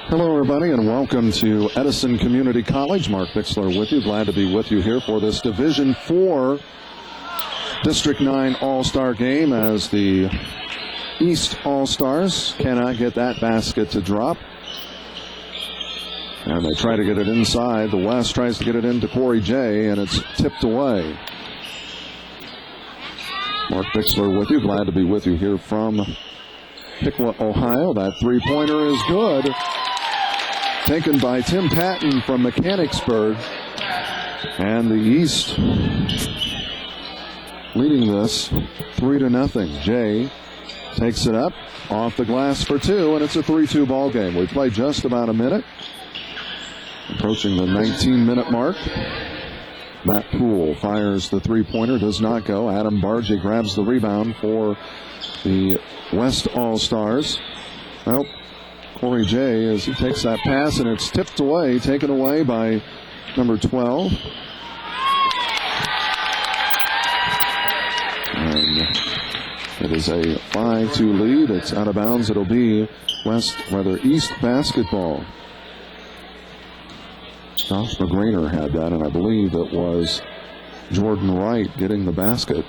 Hello, everybody, and welcome to Edison Community College. Mark Bixler with you. Glad to be with you here for this Division IV District 9 All-Star game as the East All-Stars cannot get that basket to drop. And they try to get it inside. The West tries to get it into Corey J, and it's tipped away. Mark Bixler with you. Glad to be with you here from Piqua, Ohio. That three-pointer is good. Taken by Tim Patton from Mechanicsburg. And the East leading this 3-0. Jay takes it up off the glass for two, and it's a 3-2 ball game. We play just about a minute. Approaching the 19-minute mark. Matt Poole fires the three-pointer, does not go. Adam Bargy grabs the rebound for the West All-Stars. Well, Corey J, as he takes that pass, and it's tipped away, taken away by number 12. And it is a 5-2 lead. It's out of bounds. It'll be East basketball. Josh McGrainer had that, and I believe it was Jordan Wright getting the basket.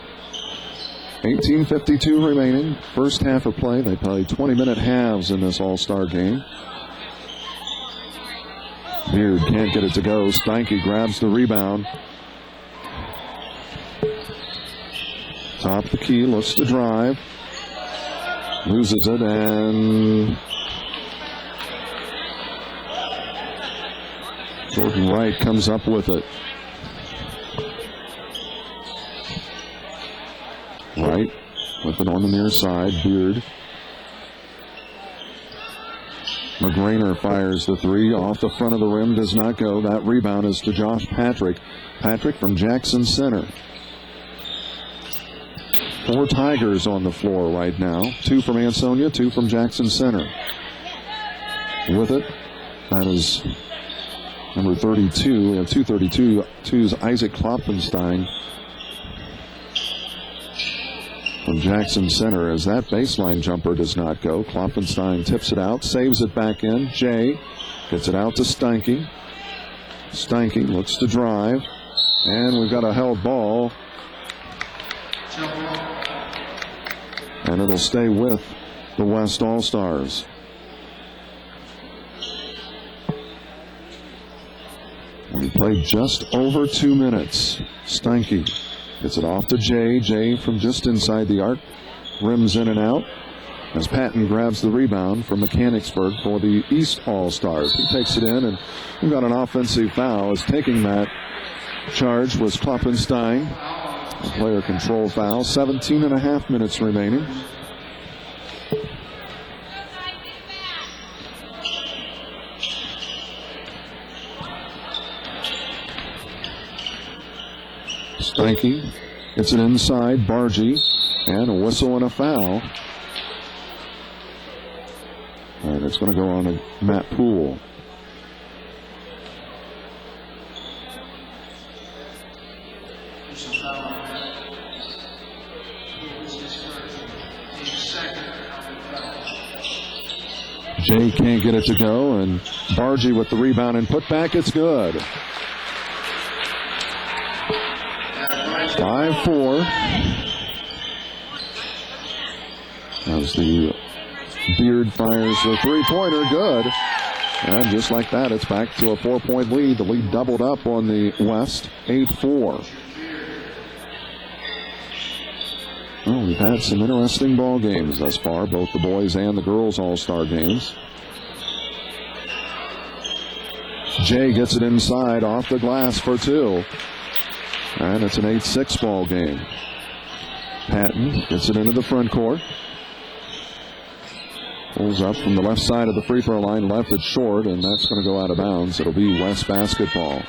18:52 remaining. First half of play. They play 20-minute halves in this All-Star game. Beard can't get it to go. Steinke grabs the rebound. Top the key, looks to drive. Loses it, and Jordan Wright comes up with it. Wright with it on the near side. Beard. McGrainer fires the three off the front of the rim. Does not go. That rebound is to Josh Patrick. Patrick from Jackson Center. 4 Tigers on the floor right now. 2 from Ansonia, 2 from Jackson Center. With it, that is number 32. We have 232's Isaac Klopfenstein from Jackson Center, as that baseline jumper does not go. Klopfenstein tips it out, saves it back in. Jay gets it out to Steinke. Steinke looks to drive, and we've got a held ball. And it'll stay with the West All-Stars. We played just over 2 minutes. Steinke gets it off to Jay. Jay from just inside the arc. Rims in and out as Patton grabs the rebound from Mechanicsburg for the East All-Stars. He takes it in, and we've got an offensive foul. As taking that charge was Klopfenstein. A player control foul. 17.5 minutes remaining. Steinke gets it inside. Bargy, and a whistle and a foul. And it's going to go on to Matt Poole. Jay can't get it to go, and Bargy with the rebound and putback. It's good. 5-4. As the Beard fires the three-pointer, good. And just like that, it's back to a 4-point lead. The lead doubled up on the West, 8-4. Well, we've had some interesting ball games thus far, both the boys and the girls All-Star games. Jay gets it inside off the glass for two. And it's an 8-6 ball game. Patton gets it into the front court. Pulls up from the left side of the free throw line, left it short, and that's going to go out of bounds. It'll be West basketball.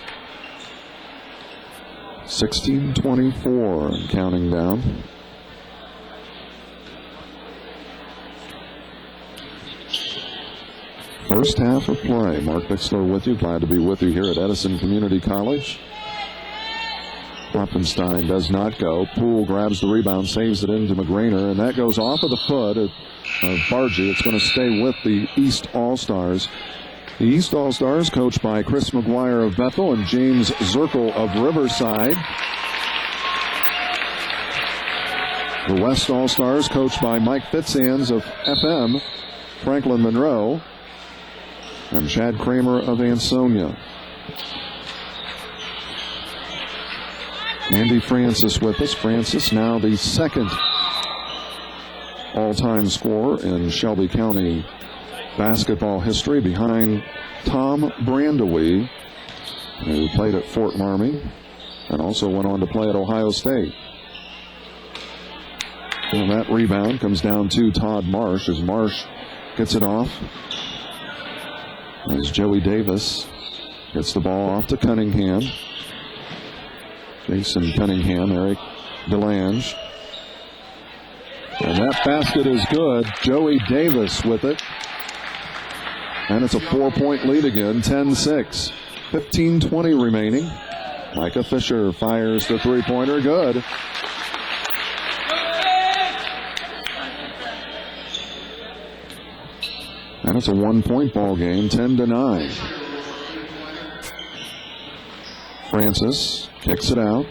16-24 and counting down. First half of play. Mark Bixler with you. Glad to be with you here at Edison Community College. Klopfenstein does not go. Poole grabs the rebound, saves it into McGrainer, and that goes off of the foot of Bargy. It's going to stay with the East All-Stars. The East All-Stars, coached by Chris McGuire of Bethel and James Zirkle of Riverside. The West All-Stars, coached by Mike Fitzhands of FM, Franklin Monroe, and Chad Kramer of Ansonia. Andy Francis with us. Francis now the second all-time scorer in Shelby County basketball history, behind Tom Brandewie, who played at Fort Laramie and also went on to play at Ohio State. And that rebound comes down to Todd Marsh as Marsh gets it off. As Joey Davis gets the ball off to Cunningham. Jason Cunningham, Eric DeLange. And that basket is good. Joey Davis with it. And it's a 4-point lead again, 10-6. 15-20 remaining. Micah Fisher fires the three-pointer, good. And it's a one-point ball game, 10-9. Francis kicks it out.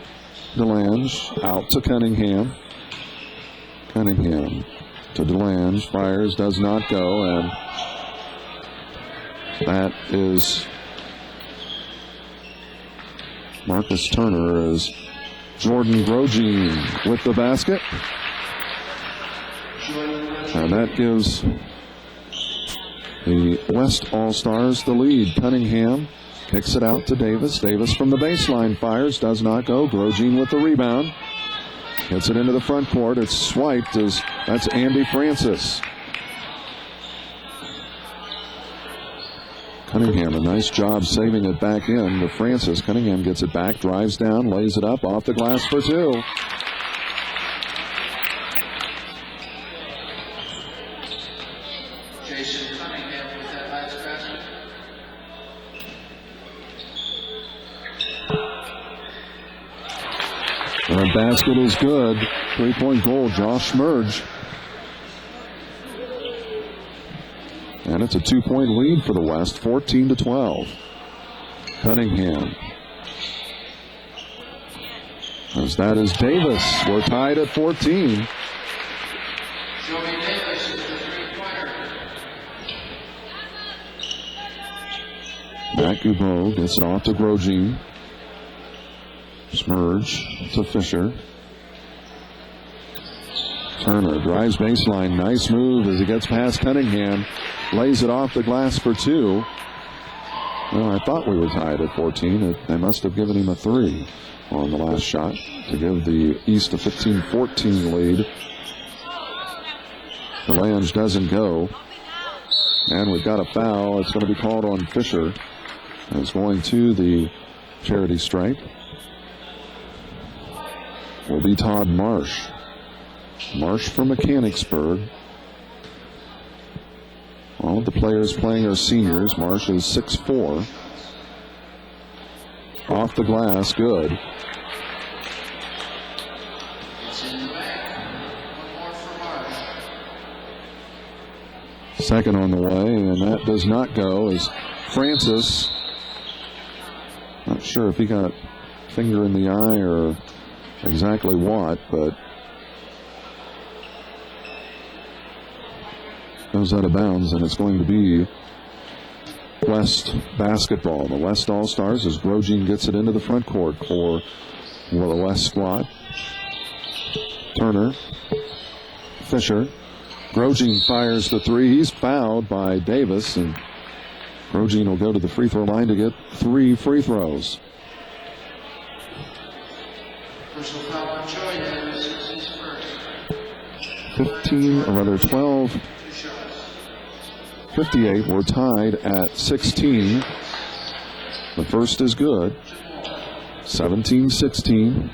DeLange out to Cunningham. Cunningham to DeLange. Fires, does not go, and that is Marcus Turner as Jordan Grogine with the basket. And that gives the West All-Stars the lead. Cunningham kicks it out to Davis. Davis from the baseline fires, does not go. Grogine with the rebound. Gets it into the front court. It's swiped. That's Andy Francis. Cunningham, a nice job saving it back in to Francis. Cunningham gets it back, drives down, lays it up, off the glass for two. The basket is good. Three-point goal, Josh Merge. And it's a two-point lead for the West, 14-12. Cunningham. As that is Davis. We're tied at 14. Joey Davis is the three-pointer. Matt Gubeau gets it off to Grogine. Smurge to Fisher. Turner drives baseline. Nice move as he gets past Cunningham. Lays it off the glass for two. Well, I thought we were tied at 14. They must have given him a three on the last shot to give the East a 15-14 lead. DeLange doesn't go. And we've got a foul. It's going to be called on Fisher. It's going to the charity stripe. Will be Todd Marsh. Marsh from Mechanicsburg. All of the players playing are seniors. Marsh is 6'4". Off the glass, good. Second on the way, and that does not go as Francis, not sure if he got finger in the eye or exactly what, but goes out of bounds, and it's going to be West basketball. The West All-Stars as Grogine gets it into the front court for the West squad. Turner, Fisher. Grogine fires the three. He's fouled by Davis, and Grogine will go to the free throw line to get 3 free throws. Personal foul on Joey Davis is his first. 12 58. We're tied at 16. The first is good. 17-16.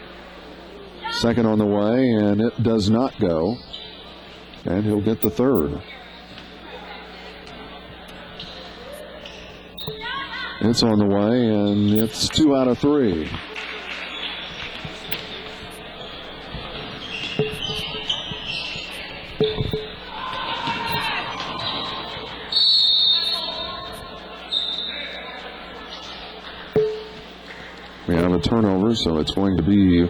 Second on the way, and it does not go. And he'll get the third. It's on the way, and it's 2 out of 3. We have a turnover, so it's going to be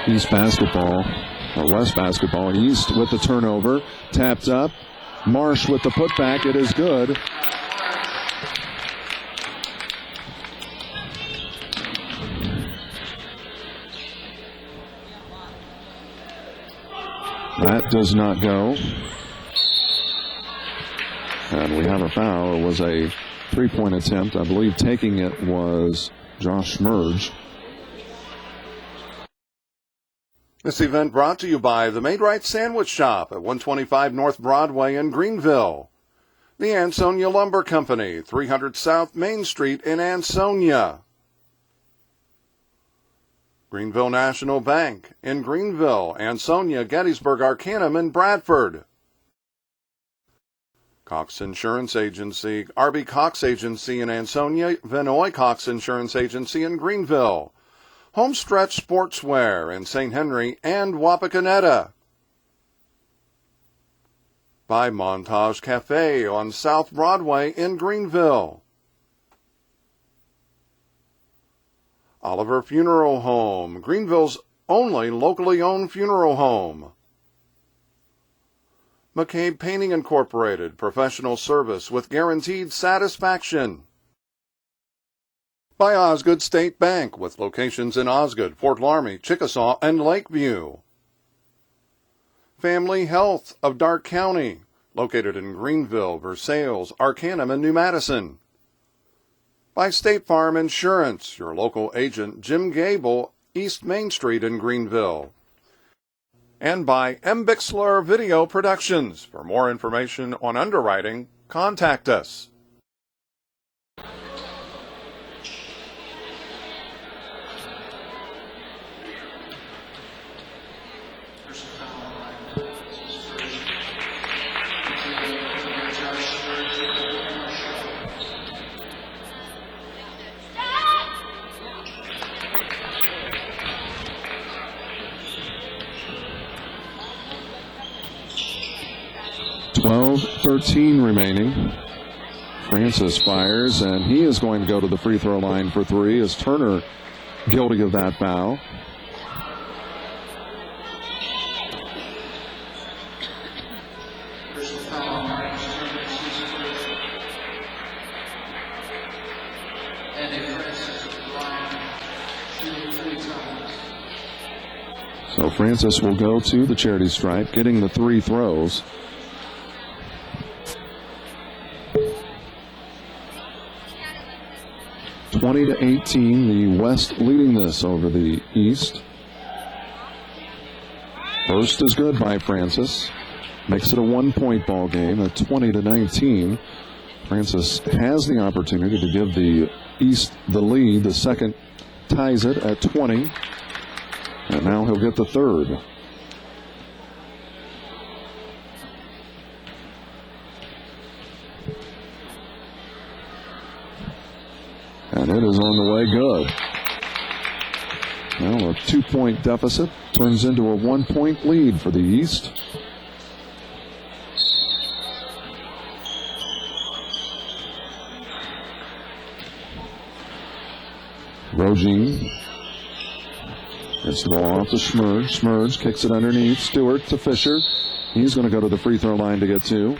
East basketball, or West basketball. East with the turnover, tapped up. Marsh with the putback. It is good. That does not go. And we have a foul. It was a three-point attempt. I believe taking it was Josh Schmerge. This event brought to you by the Made Right Sandwich Shop at 125 North Broadway in Greenville. The Ansonia Lumber Company, 300 South Main Street in Ansonia. Greenville National Bank in Greenville, Ansonia, Gettysburg, Arcanum, and Bradford. Cox Insurance Agency, R.B. Cox Agency in Ansonia, Vinoy Cox Insurance Agency in Greenville. Homestretch Sportswear in St. Henry and Wapakoneta. By Montage Cafe on South Broadway in Greenville. Oliver Funeral Home, Greenville's only locally owned funeral home. McCabe Painting Incorporated, professional service with guaranteed satisfaction. By Osgood State Bank, with locations in Osgood, Fort Laramie, Chickasaw, and Lakeview. Family Health of Darke County, located in Greenville, Versailles, Arcanum, and New Madison. By State Farm Insurance, your local agent Jim Gable, East Main Street in Greenville. And by M. Bixler Video Productions. For more information on underwriting, contact us. .13 remaining. Francis fires, and he is going to go to the free throw line for three. Is Turner guilty of that foul? So Francis will go to the charity stripe, getting the three throws. (20 to 18), the West leading this over the East. First is good by Francis. Makes it a 1-point ball game at 20 to 19. Francis has the opportunity to give the East the lead. The second ties it at 20. And now he'll get the third. And it is on the way good. Now a 2-point deficit turns into a 1-point lead for the East. Rogin gets the ball off to Schmerge. Schmerge kicks it underneath. Stewart to Fisher. He's going to go to the free throw line to get two.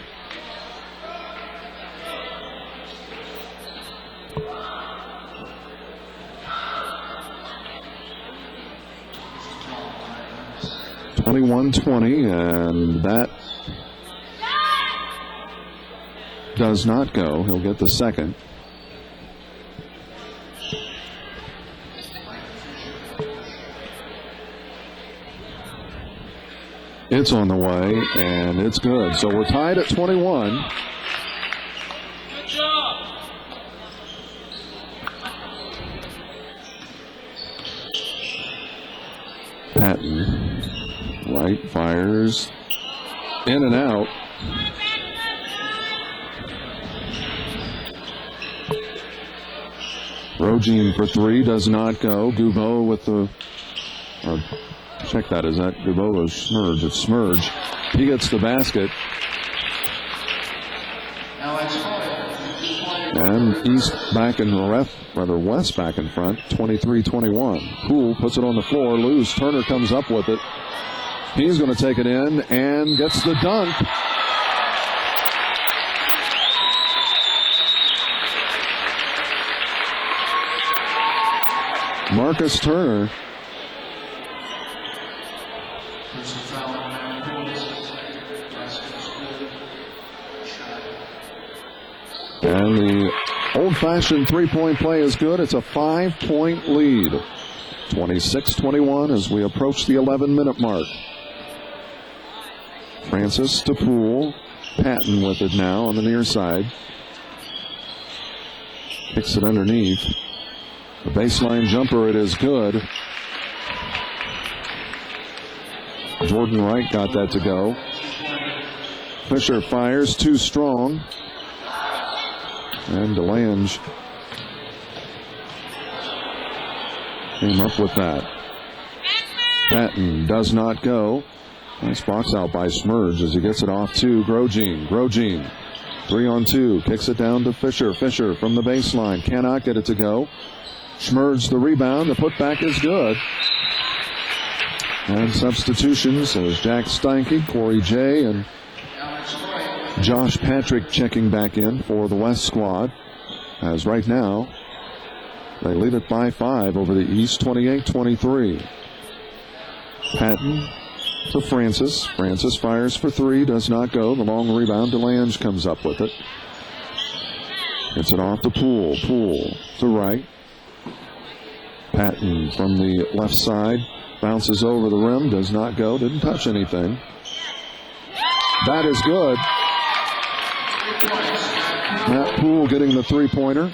(21-20), and that does not go. He'll get the second. It's on the way, and it's good. So we're tied at 21. Good job. Patton, right, fires, in and out. Rogin for three, does not go. Goubeau with the, check that, is that Goubeau or Smurge? It's Smurge. He gets the basket. Alex Hoyle. And East back in West back in front, 23-21. Poole puts it on the floor, loose. Turner comes up with it. He's going to take it in and gets the dunk. Marcus Turner. Personal foul on Poole. And the old-fashioned three-point play is good. It's a 5-point lead. 26-21 as we approach the 11-minute mark. Francis to Poole. Patton with it now on the near side. Kicks it underneath. The baseline jumper, it is good. Jordan Wright got that to go. Fisher fires, too strong. And DeLange came up with that. Patton does not go. Nice box out by Smurge as he gets it off to Grogin. Grogin, 3-on-2, kicks it down to Fisher. Fisher from the baseline, cannot get it to go. Smurge the rebound, the putback is good. And substitutions, there's Jack Steinke, Corey J, and Josh Patrick checking back in for the West squad. As right now, they lead it by 5 over the East, 28-23. Patton to Francis. Francis fires for three, does not go. The long rebound, DeLange comes up with it. Gets it off to Poole. Poole to right. Patton from the left side. Bounces over the rim, does not go, didn't touch anything. That is good. Matt Poole getting the three-pointer.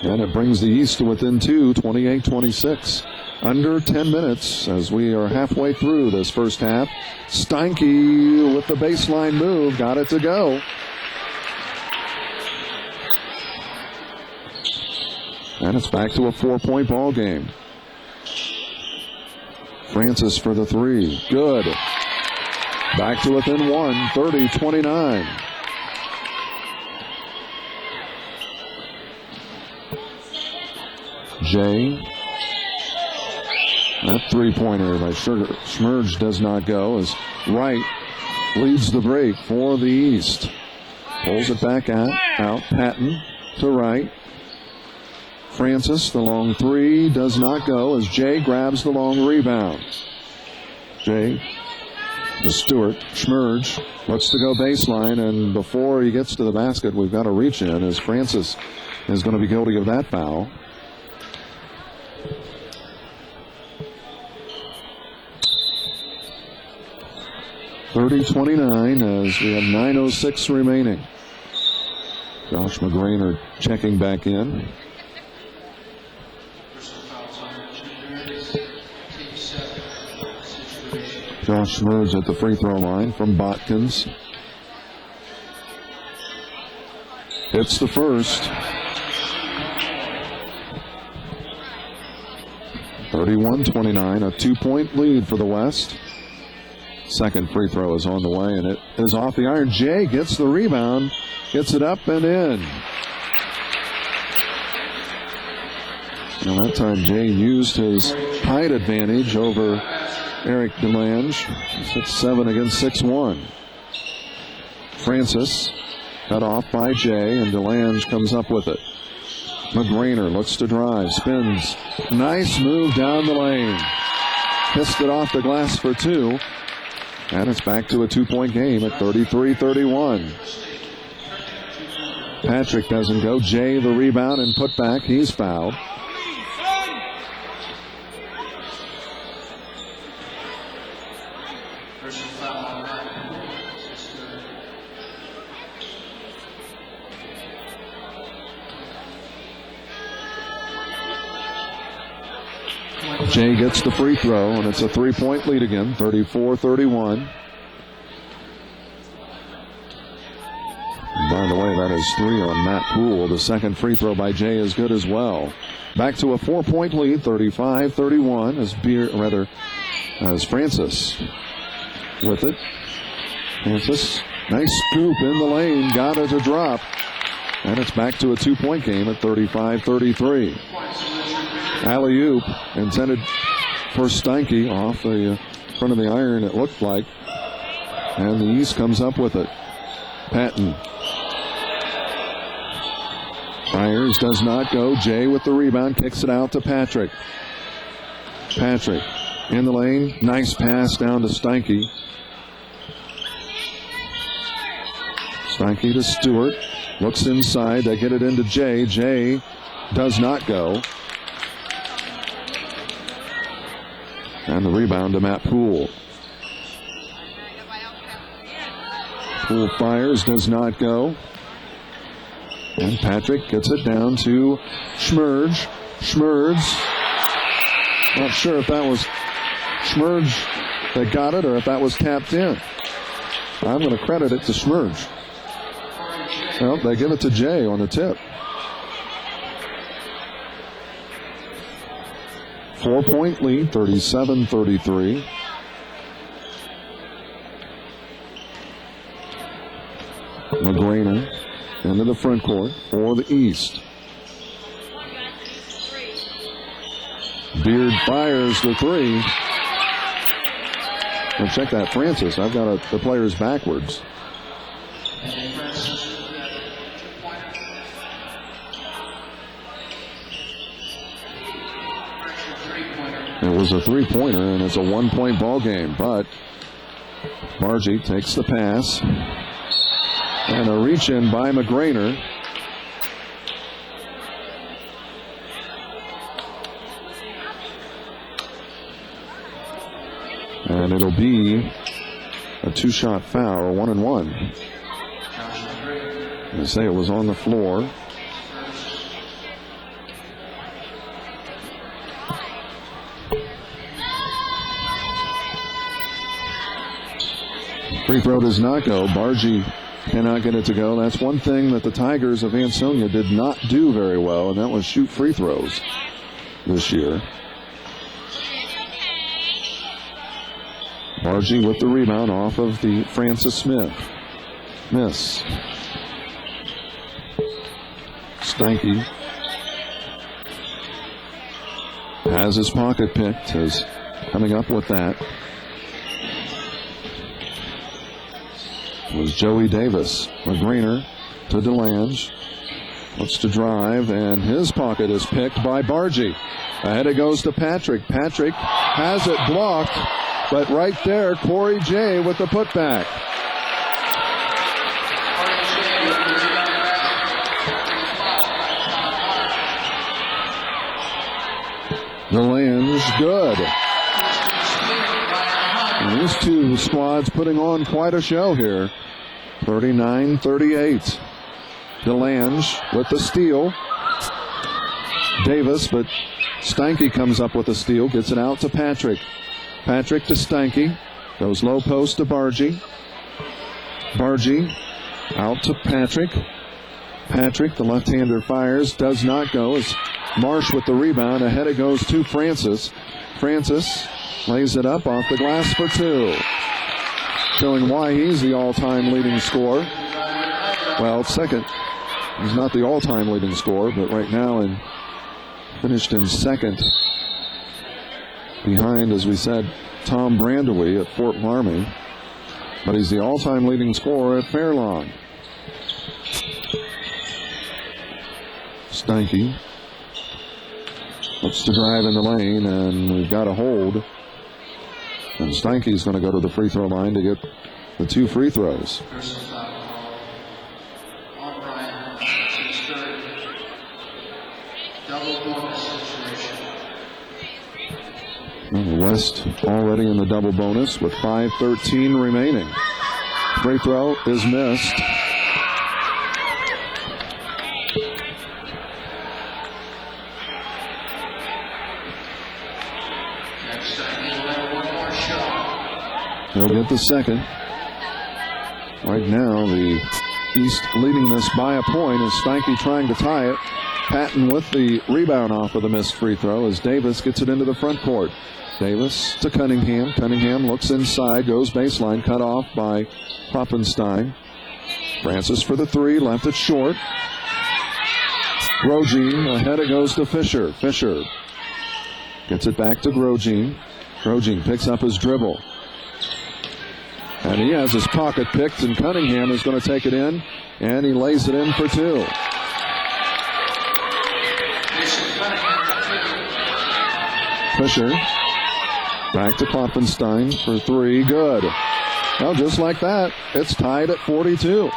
And it brings the East to within 2, 28-26. Under 10 minutes as we are halfway through this first half. Steinke with the baseline move, got it to go. And it's back to a 4-point ball game. Francis for the three. Good. Back to within 1, 30-29. Jay. That three-pointer by Smurge does not go as Wright leads the break for the East. Pulls it back out. Patton to Wright. Francis, the long three, does not go as Jay grabs the long rebound. Jay to Stewart. Smurge looks to go baseline, and before he gets to the basket, we've got a reach in as Francis is going to be guilty of that foul. (30-29) as we have 9:06 remaining. Josh McGrainer checking back in. Josh Smurge at the free throw line from Botkins. Hits the first. 31-29, a 2-point lead for the West. Second free throw is on the way, and it is off the iron. Jay gets the rebound, gets it up and in. And that time Jay used his height advantage over Eric DeLange. 6'7" against 6'1". Francis cut off by Jay, and DeLange comes up with it. McGrainer looks to drive, spins. Nice move down the lane. Kissed it off the glass for two. And it's back to a 2-point game at 33-31. Patrick doesn't go. Jay the rebound and put back. He's fouled. Jay gets the free throw, and it's a 3-point lead again, 34-31. By the way, that is 3 on Matt Poole. The second free throw by Jay is good as well. Back to a 4-point lead, 35-31, as Francis with it. Francis, nice scoop in the lane, got it to drop. And it's back to a 2-point game at 35-33. Alley-oop intended for Steinke off the front of the iron, it looked like. And the East comes up with it. Patton. Fires, does not go. Jay with the rebound, kicks it out to Patrick. Patrick in the lane. Nice pass down to Steinke. Steinke to Stewart. Looks inside. They get it into Jay. Jay does not go. And the rebound to Matt Poole. Poole fires, does not go. And Patrick gets it down to Schmerge. Schmerge. Not sure if that was Schmerge that got it or if that was tapped in. I'm going to credit it to Schmerge. Well, they give it to Jay on the tip. 4-point lead, 37-33. McGrainer into the front court for the East. Beard fires the three. And check that, Francis. I've got the players backwards. It was a three-pointer, and it's a one-point ball game. But Margie takes the pass. And a reach-in by McGrainer. And it'll be a two-shot foul, 1-1. They say it was on the floor. Free throw does not go. Bargy cannot get it to go. That's one thing that the Tigers of Ansonia did not do very well, and that was shoot free throws this year. Bargy with the rebound off of the Francis Smith. Miss. Steinke has his pocket picked, is coming up with that. Was Joey Davis. McGrainer to DeLange. Looks to drive, and his pocket is picked by Bargy. Ahead it goes to Patrick. Patrick has it blocked, but right there, Corey J with the putback. DeLange, good. And these two squads putting on quite a show here. 39-38. DeLange with the steal. Davis, but Steinke comes up with the steal. Gets it out to Patrick. Patrick to Steinke. Goes low post to Bargy. Bargy out to Patrick. Patrick, the left-hander, fires. Does not go. As Marsh with the rebound. Ahead it goes to Francis. Francis lays it up off the glass for two. Showing why he's the all-time leading scorer. Well, second. He's not the all-time leading scorer, but right now finished in second. Behind, as we said, Tom Brandewy at Fort Laramie. But he's the all-time leading scorer at Fairlawn. Steinke looks to drive in the lane, and we've got a hold. And Steinke's going to go to the free throw line to get the two free throws. And the West already in the double bonus with 5:13 remaining. Free throw is missed. He'll get the second. Right now, the East leading this by a point as Steinke trying to tie it. Patton with the rebound off of the missed free throw as Davis gets it into the front court. Davis to Cunningham. Cunningham looks inside, goes baseline, cut off by Kloppenstein. Francis for the three, left it short. Grosjean, ahead it goes to Fisher. Fisher gets it back to Grosjean. Grosjean picks up his dribble. And he has his pocket picked, and Cunningham is going to take it in, and he lays it in for two. Fisher back to Kloppenstein for three. Good. Well, just like that, it's tied at 42.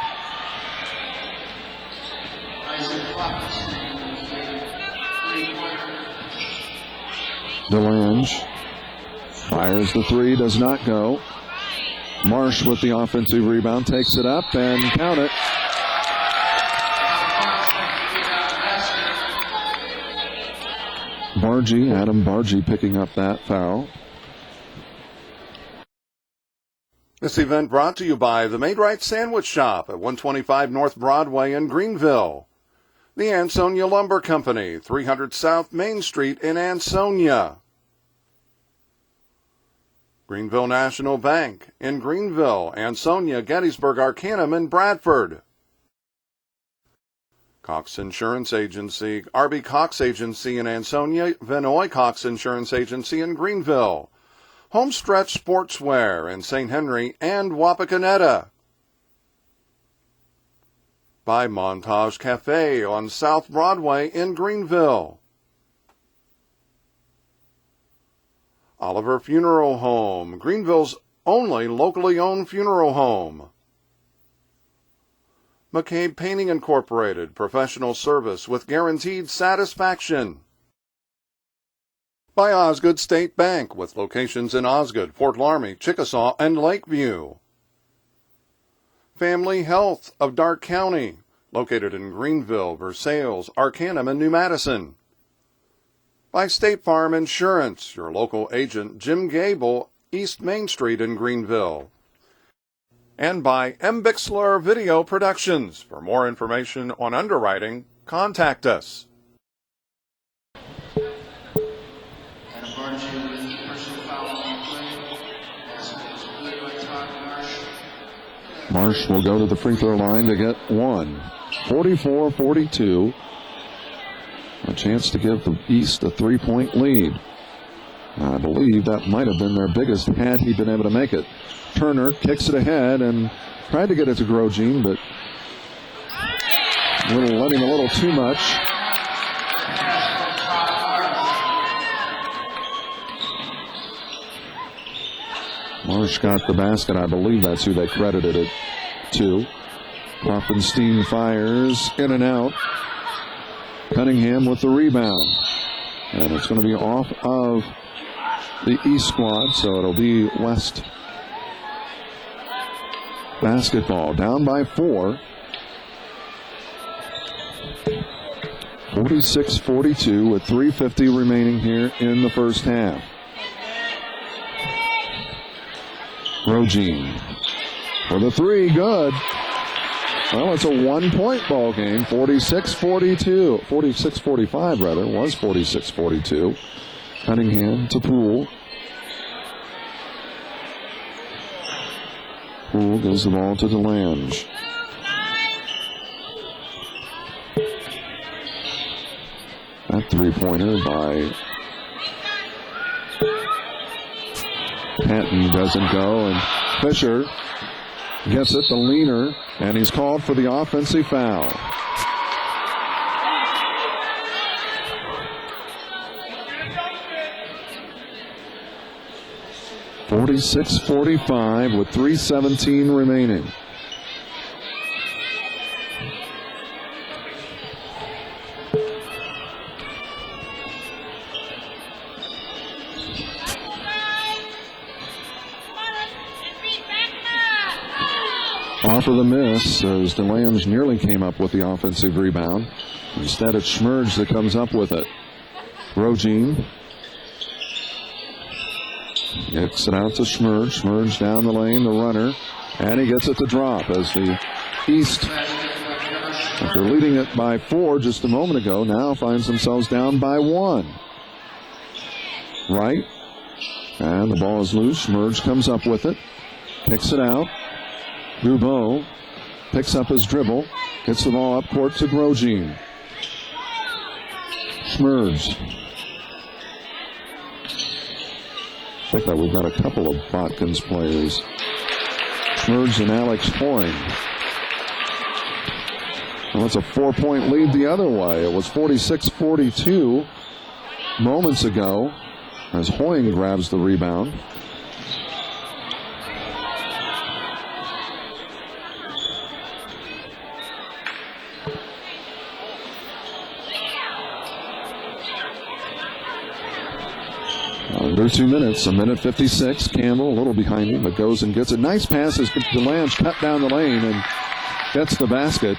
DeLange fires the three, does not go. Marsh with the offensive rebound, takes it up and count it. Adam Bargy picking up that foul. This event brought to you by the Made Right Sandwich Shop at 125 North Broadway in Greenville. The Ansonia Lumber Company, 300 South Main Street in Ansonia. Greenville National Bank in Greenville, Ansonia, Gettysburg, Arcanum, and Bradford. Cox Insurance Agency, RB Cox Agency in Ansonia, Vinoy Cox Insurance Agency in Greenville. Homestretch Sportswear in St. Henry and Wapakoneta. By Montage Cafe on South Broadway in Greenville. Oliver Funeral Home, Greenville's only locally owned funeral home. McCabe Painting Incorporated, professional service with guaranteed satisfaction. By Osgood State Bank, with locations in Osgood, Fort Laramie, Chickasaw, and Lakeview. Family Health of Darke County, located in Greenville, Versailles, Arcanum, and New Madison. By State Farm Insurance, your local agent Jim Gable, East Main Street in Greenville. And by M. Bixler Video Productions. For more information on underwriting, contact us. Marsh will go to the free throw line to get one. 44-42. A chance to give the East a 3-point lead. I believe that might have been their biggest had he been able to make it. Turner kicks it ahead and tried to get it to Grosjean, but letting a little too much. Marsh got the basket. I believe that's who they credited it to. Kloppenstein fires in and out. Cunningham with the rebound. And it's going to be off of the East squad, so it'll be West basketball. Down by 4. 46-42 with 3:50 remaining here in the first half. Grosjean for the three, good. Well, it's a 1-point ball game, 46-42. 46-45, rather. It was 46-42. Cunningham to Poole. Poole gives the ball to DeLange. That three-pointer by Patton doesn't go, and Fisher gets it, the leaner, and he's called for the offensive foul. (46-45) with 3:17 remaining. Off of the miss as DeLange nearly came up with the offensive rebound. Instead, it's Schmerge that comes up with it. Grosjean Gets it out to Schmerge. Schmerge down the lane, the runner. And he gets it to drop as the East, after leading it by 4 just a moment ago, now finds themselves down by 1. Right. And the ball is loose. Schmerge comes up with it. Kicks it out. Dubois picks up his dribble. Gets the ball up court to Grosjean. Schmerge. I think that we've got a couple of Botkins players. Schmerge and Alex Hoying. Well, it's a 4-point lead the other way. It was 46-42 moments ago as Hoying grabs the rebound. Under 2 minutes, a minute 56. Campbell a little behind him, but goes and gets it. Nice passes. DeLange cut down the lane and gets the basket.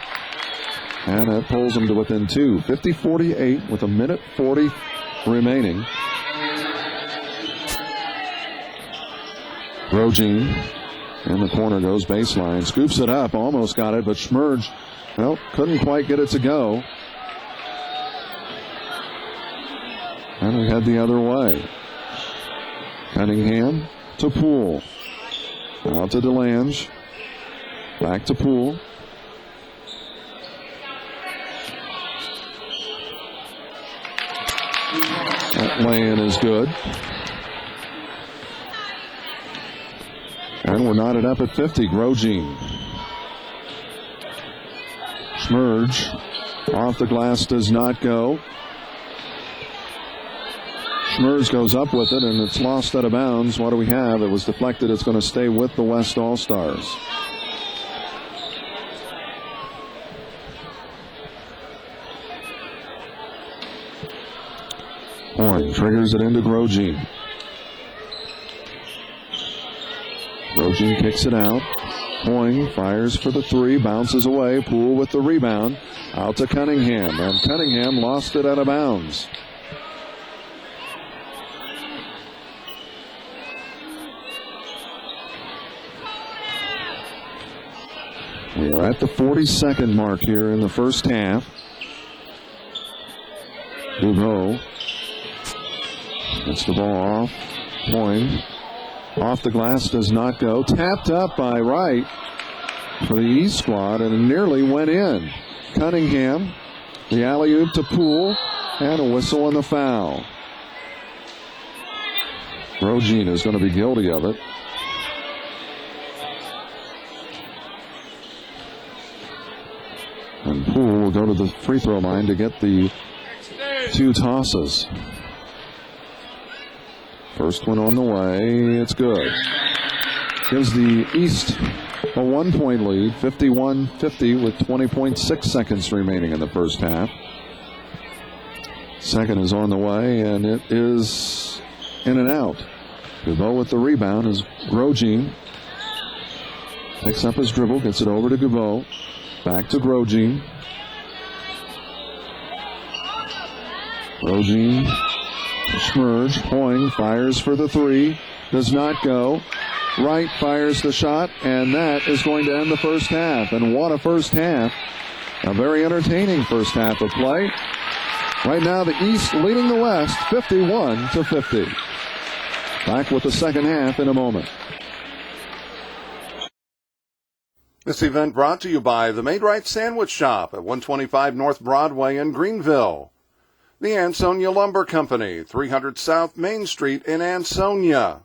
And that pulls him to within 2. 50-48 with a minute 40 remaining. Grosjean in the corner goes baseline. Scoops it up. Almost got it, but Schmerge, well, couldn't quite get it to go. And we head the other way. Cunningham to Poole. Out to DeLange. Back to Poole. That lay-in is good. And we're knotted up at 50. Grosjean. Schmerge. Off the glass, does not go. Schmerge goes up with it, and it's lost out of bounds. What do we have? It was deflected. It's going to stay with the West All-Stars. Horn triggers it into Grosjean. Grosjean kicks it out. Hoying fires for the 3, bounces away. Poole with the rebound. Out to Cunningham, and Cunningham lost it out of bounds. We are at the 40-second mark here in the first half. Dubois gets the ball off. Hoying off the glass, does not go. Tapped up by Wright for the East squad, and it nearly went in. Cunningham, the alley-oop to Poole, and a whistle and the foul. Grosjean is going to be guilty of it. And Poole will go to the free throw line to get the 2 tosses. First one on the way. It's good. Gives the East a 1-point lead, 51-50 with 20.6 seconds remaining in the first half. Second is on the way, and it is in and out. Dubois with the rebound is Grosjean. Picks up his dribble, gets it over to Dubois. Back to Grosjean. Grosjean, Schmerge, Hoying fires for the 3. Does not go. Wright fires the shot, and that is going to end the first half. And what a first half. A very entertaining first half of play. Right now, the East leading the West 51-50. Back with the second half in a moment. This event brought to you by the Made Right Sandwich Shop at 125 North Broadway in Greenville. The Ansonia Lumber Company, 300 South Main Street in Ansonia.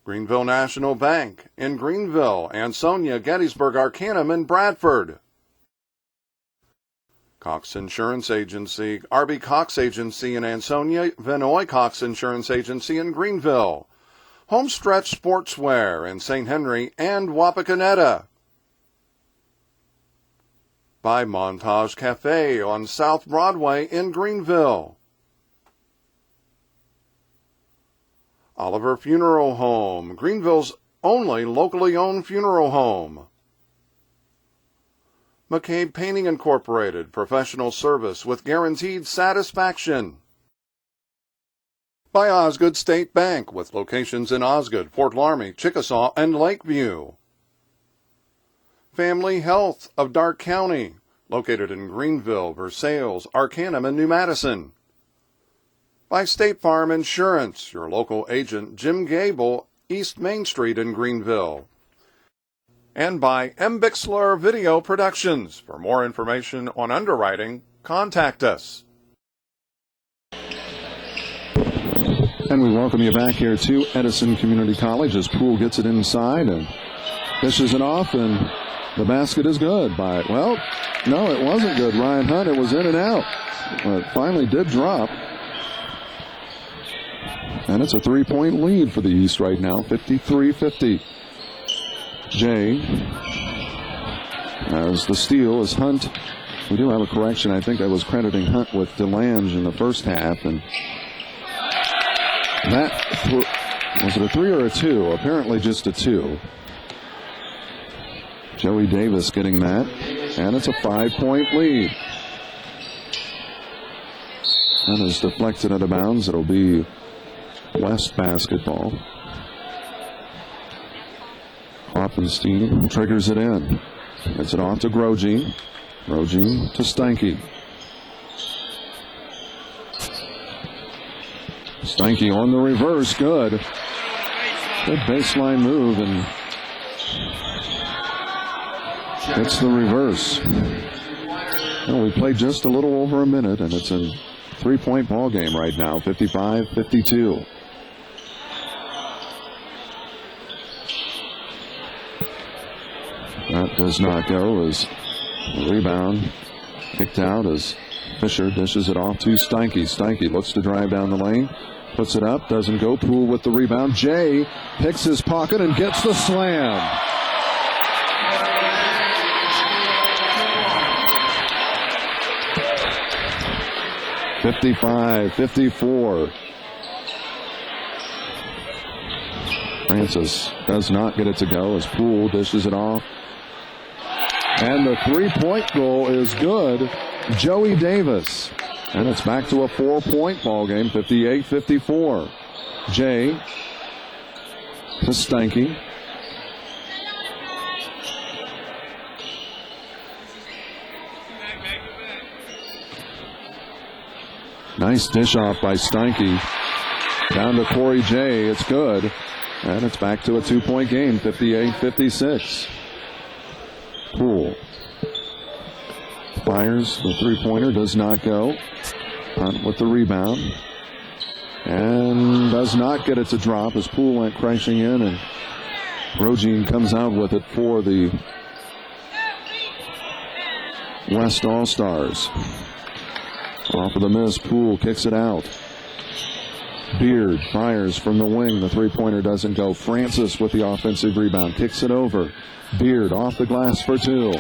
Greenville National Bank in Greenville, Ansonia, Gettysburg, Arcanum, and Bradford. Cox Insurance Agency, R.B. Cox Agency in Ansonia, Vinoy Cox Insurance Agency in Greenville. Homestretch Sportswear in St. Henry and Wapakoneta. By Montage Cafe on South Broadway in Greenville. Oliver Funeral Home, Greenville's only locally owned funeral home. McCabe Painting Incorporated, professional service with guaranteed satisfaction. By Osgood State Bank, with locations in Osgood, Fort Laramie, Chickasaw, and Lakeview. Family Health of Darke County, located in Greenville, Versailles, Arcanum, and New Madison. By State Farm Insurance, your local agent Jim Gable, East Main Street in Greenville. And by Bixler Video Productions. For more information on underwriting, contact us. And we welcome you back here to Edison Community College as Poole gets it inside and dishes it off, and the basket is good by, well, no, it wasn't good. Ryan Hunt, it was in and out. Well, it finally did drop. And it's a 3-point lead for the East right now, 53-50. Jay, as the steal is Hunt. We do have a correction. I think I was crediting Hunt with DeLange in the first half, and that, was it a 3 or a 2? Apparently just a 2. Joey Davis getting that, and it's a 5-point lead. That is deflected out of bounds. It'll be West basketball. Hoffenstein triggers it in. Gets it off to Grogin. Grogin to Steinke. Steinke on the reverse, good. Good baseline move, and it's the reverse. Well, we played just a little over a minute, and it's a 3-point ball game right now, 55-52. That does not go as the rebound kicked out as Fisher dishes it off to Steinke. Steinke looks to drive down the lane. Puts it up, doesn't go. Poole with the rebound. Jay picks his pocket and gets the slam. (55-54). Francis does not get it to go as Poole dishes it off. And the 3-point goal is good. Joey Davis. And it's back to a 4-point ball game, 58-54. Jay to Steinke. Nice dish off by Steinke. Down to Corey Jay. It's good. And it's back to a 2-point game, 58-56. Poole fires. The 3-pointer does not go. Hunt with the rebound. And does not get it to drop as Poole went crashing in, and Grogin comes out with it for the West All-Stars. Off of the miss, Poole kicks it out. Beard fires from the wing. The 3-pointer doesn't go. Francis with the offensive rebound. Kicks it over. Beard off the glass for 2.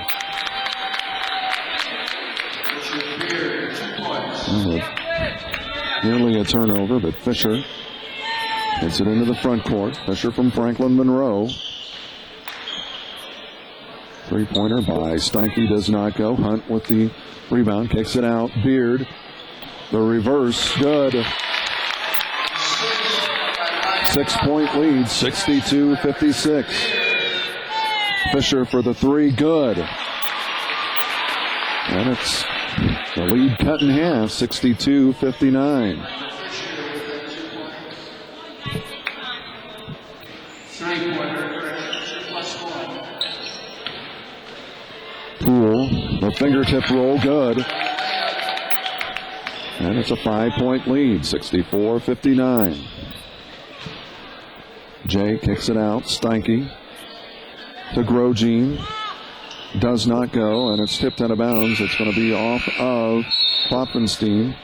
Nearly a turnover, but Fisher gets it into the front court. Fisher from Franklin Monroe. 3-pointer by Steinke does not go. Hunt with the rebound. Kicks it out. Beard. The reverse. Good. 6-point lead, 62-56. Fisher for the 3, good. And it's the lead cut in half, 62-59. Poole, the fingertip roll, good. And it's a 5-point lead, 64-59. Jay kicks it out. Steinke to Grogin. Does not go, and it's tipped out of bounds. It's going to be off of Klopfenstein.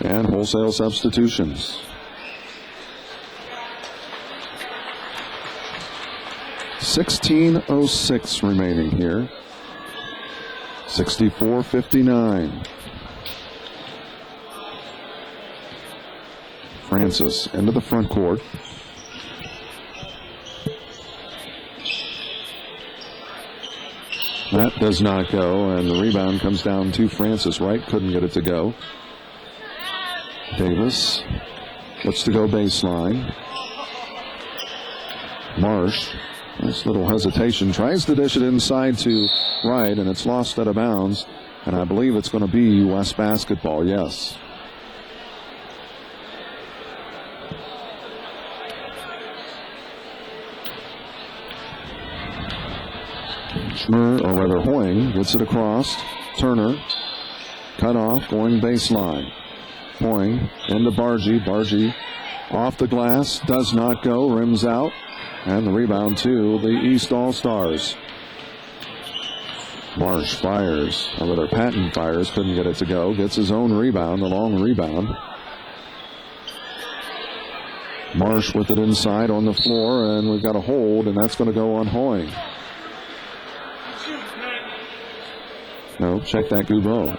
And wholesale substitutions. .16:06 remaining here. 64-59. Francis into the front court. That does not go, and the rebound comes down to Francis. Wright couldn't get it to go. Davis looks to go baseline. Marsh, nice little hesitation, tries to dish it inside to right, and it's lost out of bounds. And I believe it's going to be West basketball, yes. Hoying gets it across. Turner, cut off, going baseline. Hoying into Bargy. Bargy off the glass, does not go, rims out. And the rebound to the East All-Stars. Marsh fires, or rather Patton fires, couldn't get it to go. Gets his own rebound, the long rebound. Marsh with it inside on the floor, and we've got a hold, and that's going to go on Hoying. No, check that Goubreau.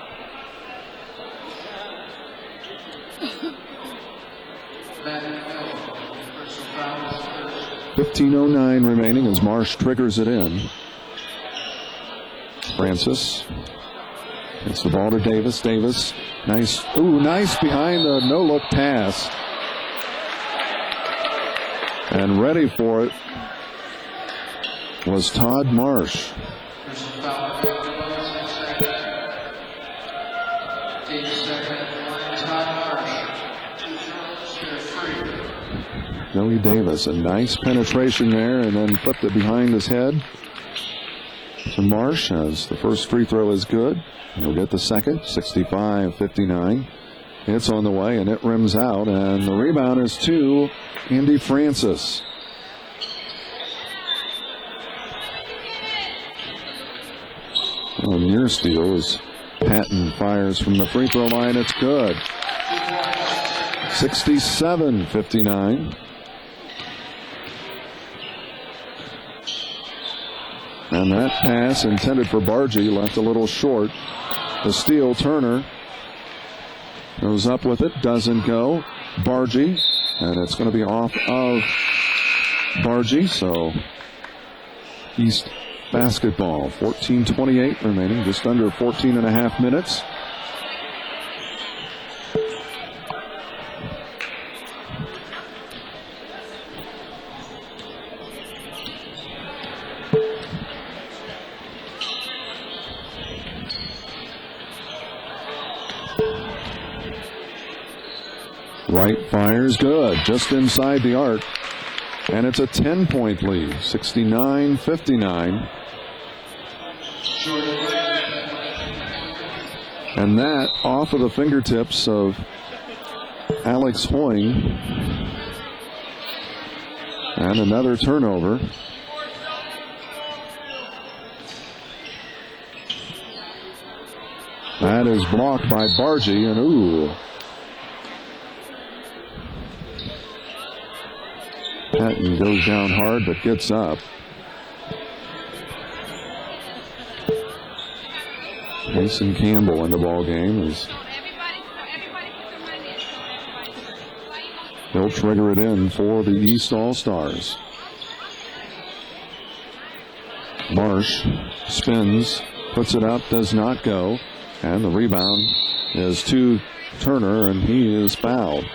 15:09 remaining as Marsh triggers it in. Francis. It's the ball to Davis. Davis, nice behind the no-look pass. And ready for it was Todd Marsh. Joey Davis, a nice penetration there, and then flipped it behind his head to Marsh as the first free throw is good. He'll get the second, 65-59. It's on the way, and it rims out, and the rebound is to Andy Francis. Near steal as Patton fires from the free throw line. It's good. 67-59. And that pass intended for Bargy left a little short. The steal, Turner goes up with it, doesn't go. Bargy, and it's going to be off of Bargy, so East basketball. 14:28 remaining, just under 14 and a half minutes. Wright fires good, just inside the arc. And it's a 10-point lead, 69-59. And that off of the fingertips of Alex Hoying. And another turnover. That is blocked by Bargy, and ooh. Patton goes down hard but gets up. Mason Campbell in the ball game is he'll trigger it in for the East All-Stars. Marsh spins, puts it up, does not go, and the rebound is to Turner, and he is fouled.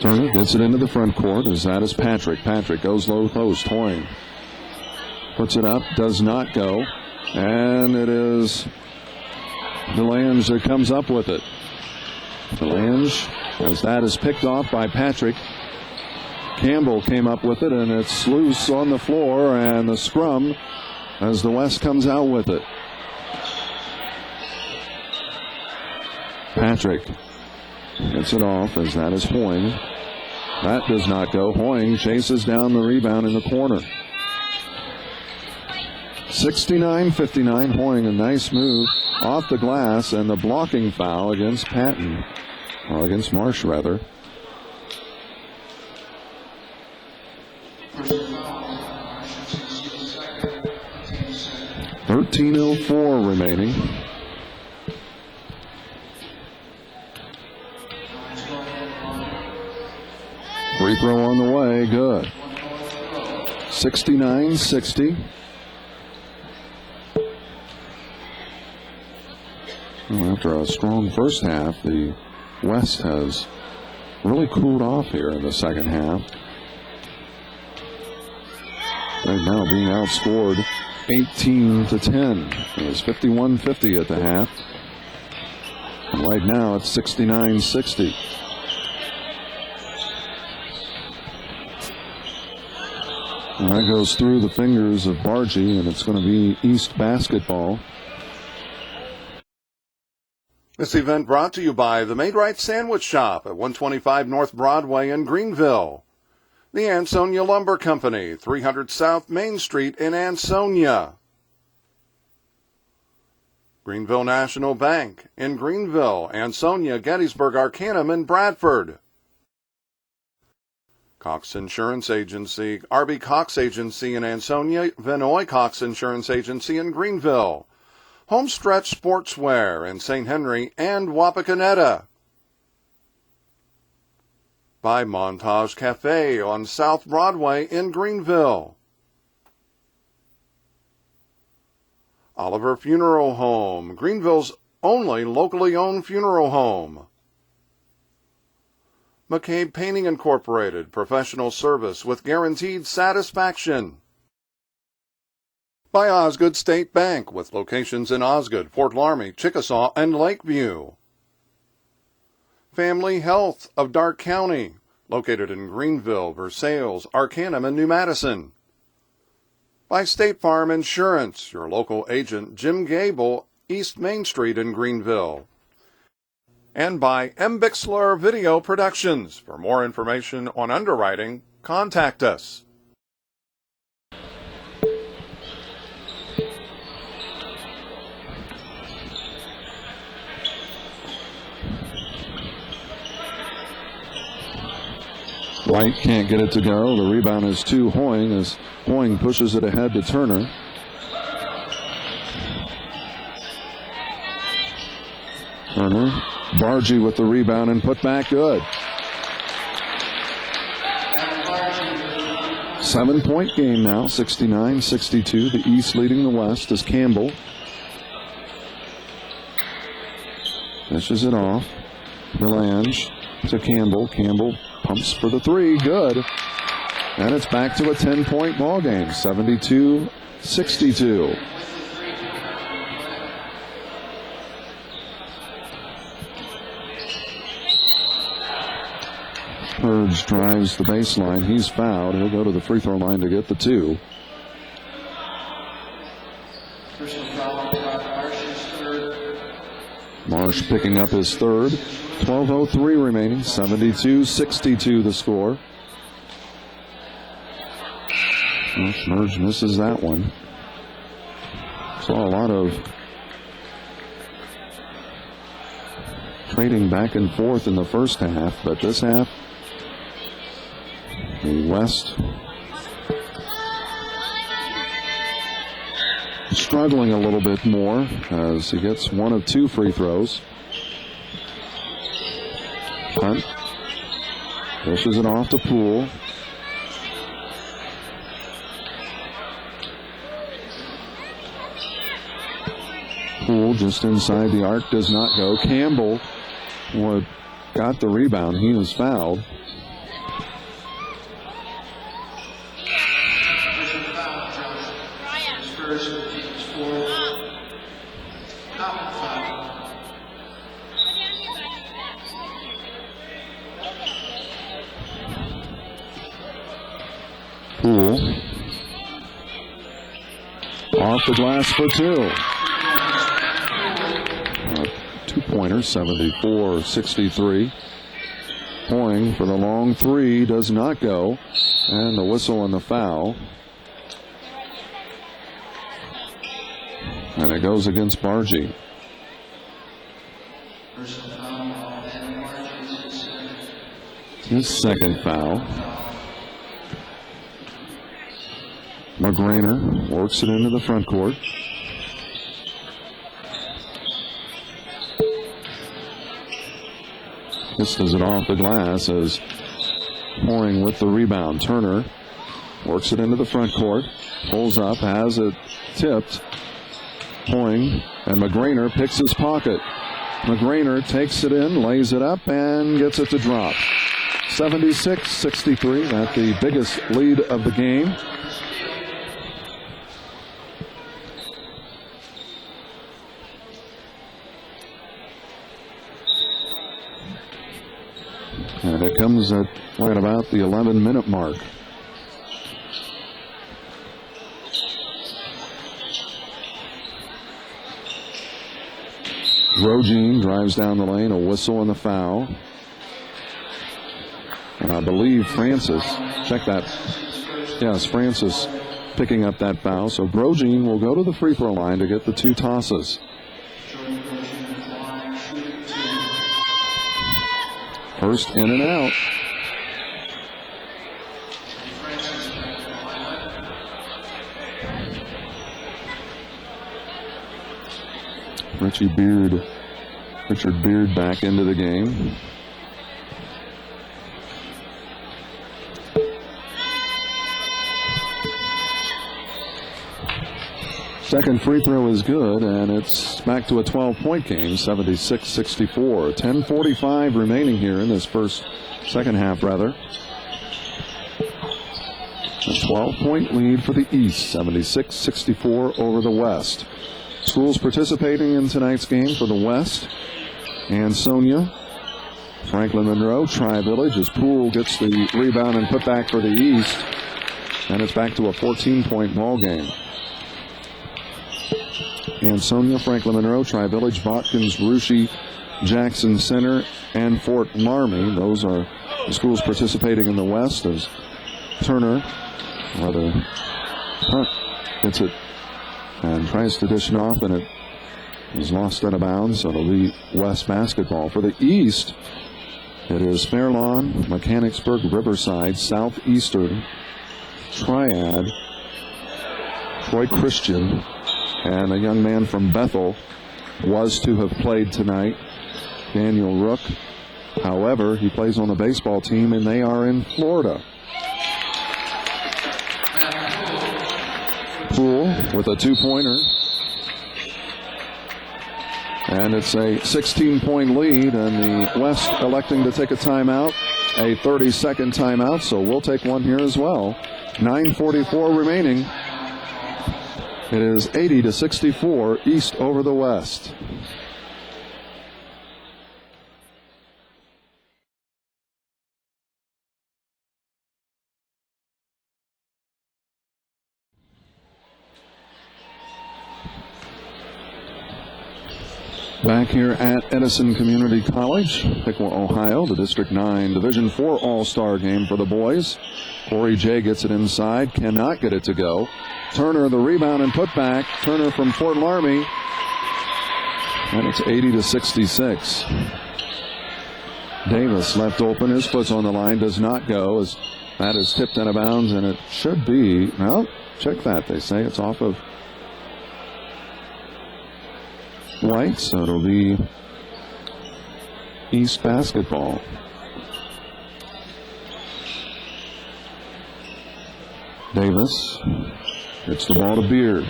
Turner gets it into the front court as that is Patrick. Patrick goes low post. Hoying puts it up, does not go, and it is DeLange that comes up with it. DeLange, as that is picked off by Patrick. Campbell came up with it, and it's loose on the floor, and the scrum as the West comes out with it. Patrick gets it off as that is Hoying. That does not go. Hoying chases down the rebound in the corner. 69-59. Hoying, a nice move off the glass, and the blocking foul against Patton. Or against Marsh, rather. .13:04 remaining. throw on the way, good. 69-60. Well, after a strong first half, the West has really cooled off here in the second half. Right now being outscored 18-10. It was 51-50 at the half. And right now it's 69-60. And that goes through the fingers of Bargy, and it's going to be East basketball. This event brought to you by the Made Right Sandwich Shop at 125 North Broadway in Greenville. The Ansonia Lumber Company, 300 South Main Street in Ansonia. Greenville National Bank in Greenville, Ansonia, Gettysburg, Arcanum, and Bradford. Cox Insurance Agency, R.B. Cox Agency in Ansonia, Vinoy Cox Insurance Agency in Greenville. Homestretch Sportswear in St. Henry and Wapakoneta. By Montage Cafe on South Broadway in Greenville. Oliver Funeral Home, Greenville's only locally owned funeral home. McCabe Painting Incorporated, professional service with guaranteed satisfaction. By Osgood State Bank, with locations in Osgood, Fort Laramie, Chickasaw, and Lakeview. Family Health of Darke County, located in Greenville, Versailles, Arcanum, and New Madison. By State Farm Insurance, your local agent Jim Gable, East Main Street in Greenville. And by M. Bixler Video Productions. For more information on underwriting, contact us. White can't get it to go. The rebound is to Hoying as Hoying pushes it ahead to Turner. Turner, Bargy with the rebound and put back good. 7-point game now, 69-62. The East leading the West as Campbell dishes it off. Melange to Campbell. Campbell pumps for the three. Good. And it's back to a 10-point ball game, 72-62. Purge drives the baseline. He's fouled. He'll go to the free throw line to get the two. Marsh picking up his third. 12:03 remaining. 72-62 the score. Well, Merge misses that one. Saw a lot of trading back and forth in the first half, but this half, the West struggling a little bit more as he gets one of two free throws. Hunt pushes it off to Poole. Poole just inside the arc, does not go. Campbell got the rebound. He was fouled. Poole off the glass for two. Two-pointer, 74-63. Hoying for the long three, does not go. And the whistle and the foul. And it goes against Bargy. His second foul. McGrainer works it into the front court. This does it off the glass as Pouring with the rebound. Turner works it into the front court. Pulls up, has it tipped. Pouring, and McGrainer picks his pocket. McGrainer takes it in, lays it up, and gets it to drop. 76-63, at the biggest lead of the game. And it comes at right about the 11-minute mark. Rogin drives down the lane, a whistle and a foul. And I believe Francis, check that. Yes, Francis picking up that foul. So Rogin will go to the free throw line to get the two tosses. First in and out. Richard Beard back into the game. Second free throw is good, and it's back to a 12-point game, 76-64. 10:45 remaining here in this second half. A 12-point lead for the East, 76-64 over the West. Schools participating in tonight's game for the West: Ansonia, Franklin Monroe, Tri-Village, as Poole gets the rebound and put back for the East, and it's back to a 14-point ball game. Ansonia, Franklin Monroe, Tri-Village, Botkins, Russia, Jackson Center, and Fort Laramie. Those are the schools participating in the West, as Turner, gets it and tries to dish it off, and it is lost out of bounds, so it'll be West basketball. For the East, it is Fairlawn, Mechanicsburg, Riverside, Southeastern, Triad, Troy Christian, and a young man from Bethel was to have played tonight, Daniel Rook. However, he plays on the baseball team, and they are in Florida. Poole with a two-pointer. And it's a 16-point lead, and the West electing to take a timeout, a 30-second timeout, so we'll take one here as well. 9:44 remaining. It is 80-64, East over the West. Back here at Edison Community College, Piqua, Ohio, the District 9 Division IV All-Star game for the boys. Corey J gets it inside, cannot get it to go. Turner the rebound and put back. Turner from Fort Laramie. And it's 80-66. Davis left open. His foot's on the line. Does not go, as that is tipped out of bounds, and it should be. Well, check that. They say it's off of White, so it'll be East basketball. Davis gets the ball to Beard.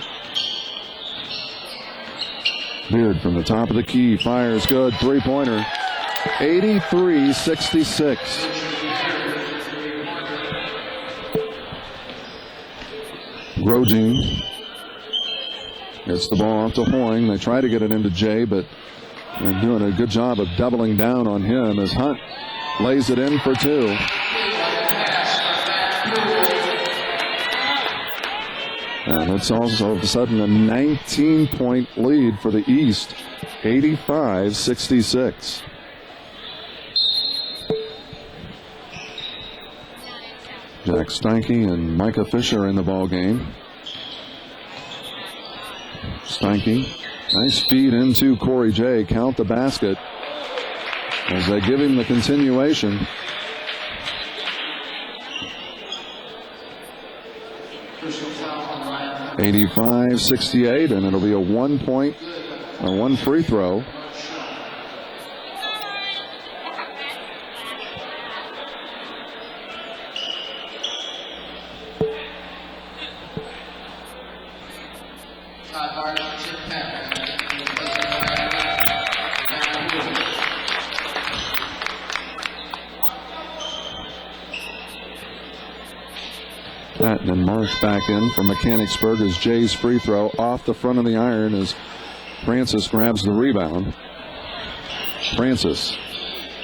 Beard from the top of the key, fires good, three-pointer. 83-66. Grogin gets the ball off to Hoying. They try to get it into Jay, but they're doing a good job of doubling down on him as Hunt lays it in for two. And it's also all of a sudden a 19-point lead for the East, 85-66. Jack Steinke and Micah Fisher in the ball game. Steinke, nice feed into Corey J. Count the basket as they give him the continuation. Personal foul on Ryan. 85-68, and it'll be a one free throw. Todd Hart, Chip Patton. Patton and Marsh back in for Mechanicsburg as Jay's free throw off the front of the iron as Francis grabs the rebound. Francis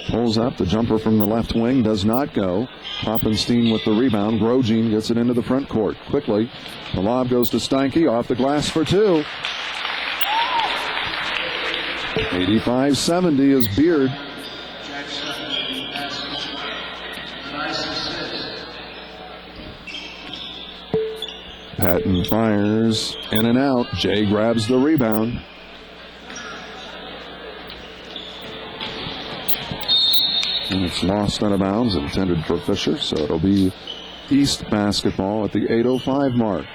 pulls up. The jumper from the left wing does not go. Poppenstein with the rebound. Grosjean gets it into the front court quickly. The lob goes to Steinke off the glass for two. 85-70 is Beard. Patton fires in and out. Jay grabs the rebound. And it's lost out of bounds, intended for Fisher, so it'll be East basketball at the 8:05 mark.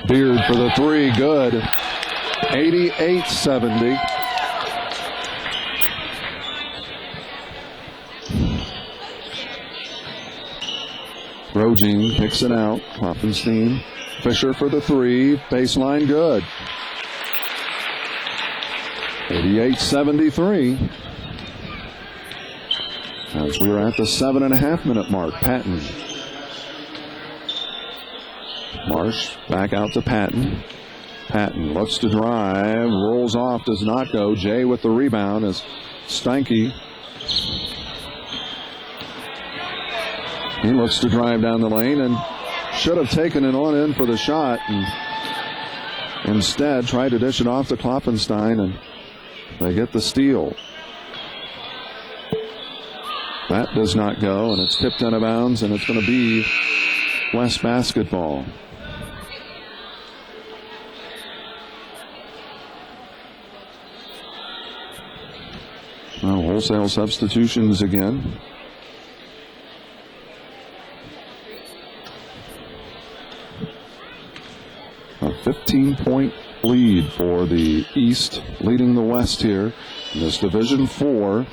Beard for the three, good. 88-70. Grosjean picks it out. Poppenstein. Fisher for the three. Baseline good. 88-73. As we are at the 7.5 minute mark. Patton. Marsh back out to Patton. Patton looks to drive. Rolls off. Does not go. Jay with the rebound as Steinke. He looks to drive down the lane and should have taken it on in for the shot, and instead tried to dish it off to Kloppenstein, and they get the steal. That does not go, and it's tipped out of bounds, and it's going to be West basketball. Well, wholesale substitutions again. A 15-point lead for the East, leading the West here in this Division 4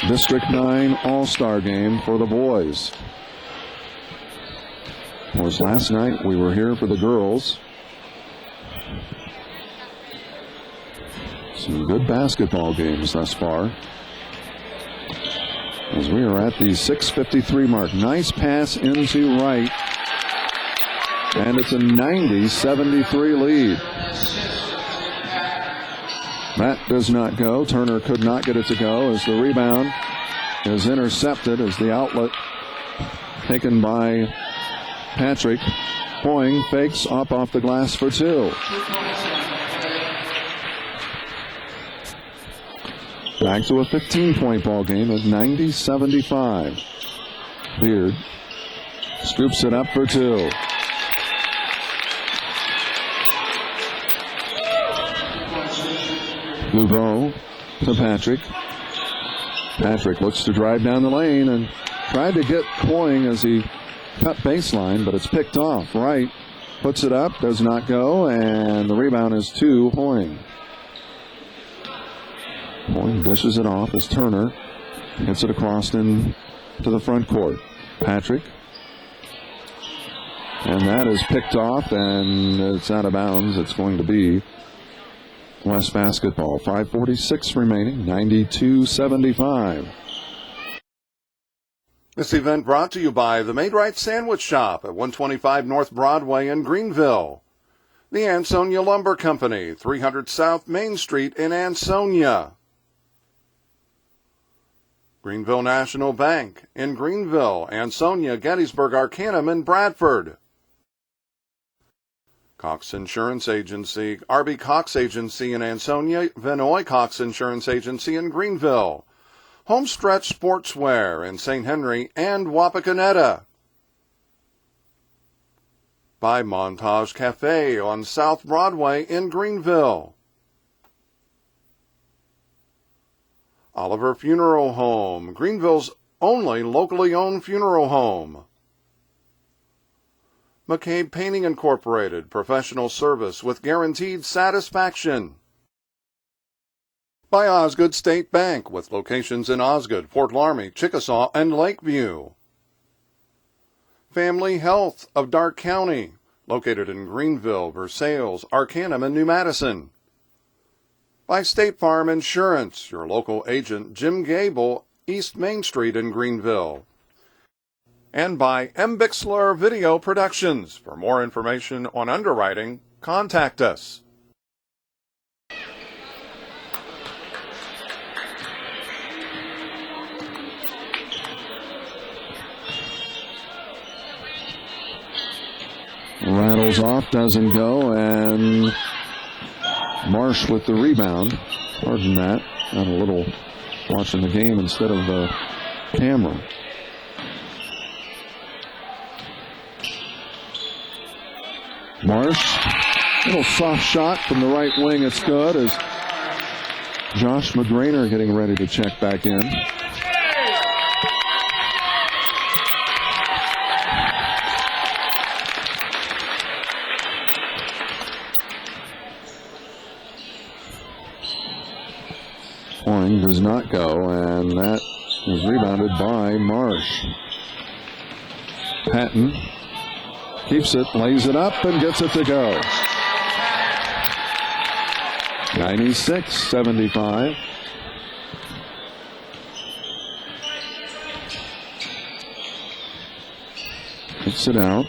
District 9 All-Star game for the boys. It was last night. We were here for the girls. Some good basketball games thus far. As we are at the 6:53 mark. Nice pass into right. And it's a 90-73 lead. That does not go. Turner could not get it to go as the rebound is intercepted as the outlet taken by Patrick. Hoying fakes up off the glass for two. Back to a 15-point ball game at 90-75. Beard scoops it up for two. Louveau to Patrick. Patrick looks to drive down the lane and tried to get Hoying as he cut baseline, but it's picked off. Wright puts it up, does not go, and the rebound is to Hoying. Hoying dishes it off as Turner hits it across into the front court. Patrick. And that is picked off, and it's out of bounds. It's going to be West basketball. 5:46 remaining, 92-75. This event brought to you by the Made Right Sandwich Shop at 125 North Broadway in Greenville. The Ansonia Lumber Company, 300 South Main Street in Ansonia. Greenville National Bank in Greenville, Ansonia, Gettysburg, Arcanum, and Bradford. Cox Insurance Agency, R.B. Cox Agency in Ansonia, Vinoy Cox Insurance Agency in Greenville, Homestretch Sportswear in St. Henry and Wapakoneta. By Montage Cafe on South Broadway in Greenville. Oliver Funeral Home, Greenville's only locally owned funeral home. McCabe Painting Incorporated, professional service with guaranteed satisfaction. By Osgood State Bank, with locations in Osgood, Fort Laramie, Chickasaw, and Lakeview. Family Health of Darke County, located in Greenville, Versailles, Arcanum, and New Madison. By State Farm Insurance, your local agent Jim Gable, East Main Street in Greenville. And by Bixler Video Productions. For more information on underwriting, contact us. Rattles off, doesn't go, and Marsh with the rebound. Pardon that. Got a little watching the game instead of the camera. Marsh, little soft shot from the right wing. It's good as Josh McGrainer getting ready to check back in. Point does not go, and that is rebounded by Marsh. Patton keeps it, lays it up, and gets it to go. 96-75. Kicks it out.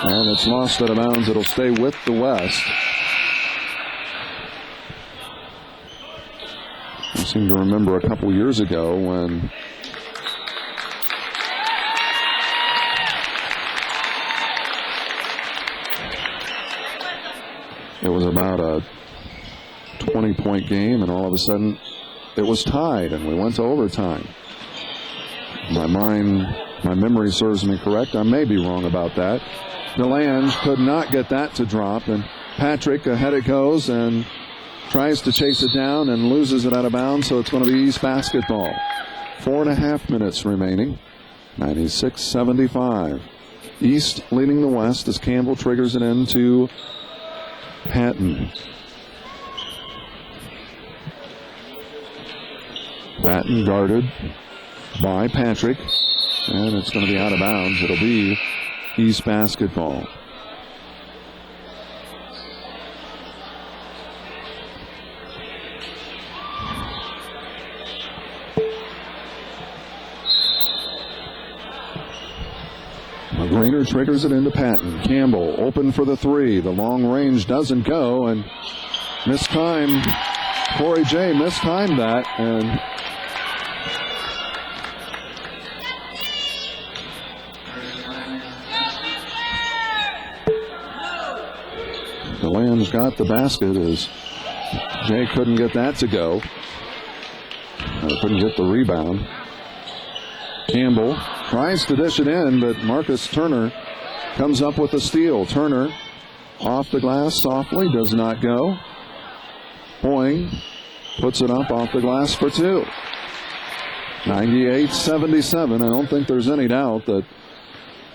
And it's lost out of bounds. It'll stay with the West. I seem to remember a couple years ago when it was about a 20-point game, and all of a sudden it was tied, and we went to overtime. My memory serves me correct. I may be wrong about that. DeLange could not get that to drop, and Patrick, ahead it goes, and tries to chase it down and loses it out of bounds, so it's going to be East basketball. 4.5 minutes remaining. 96-75. East leading the West as Campbell triggers it into Patton. Patton guarded by Patrick, and it's going to be out of bounds. It'll be East basketball. McGrainer triggers it into Patton. Campbell open for the three. The long range doesn't go, and mistimed. Corey J mistimed that, and DeLange got the basket as Jay couldn't get that to go. Couldn't get the rebound. Campbell tries to dish it in, but Marcus Turner comes up with a steal. Turner off the glass softly, does not go. Boying puts it up off the glass for two. 98-77. I don't think there's any doubt that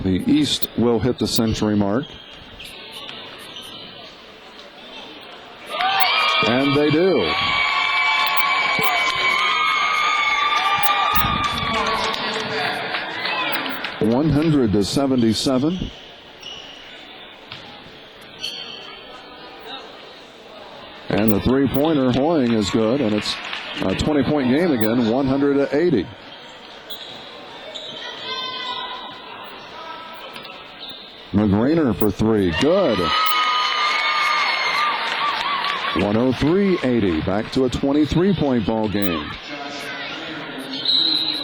the East will hit the century mark. And they do. (100-77). And the three-pointer, Hoying, is good, and it's a 20-point game again, 100-80. McGrainer for three, good. 103-80, back to a 23-point ball game.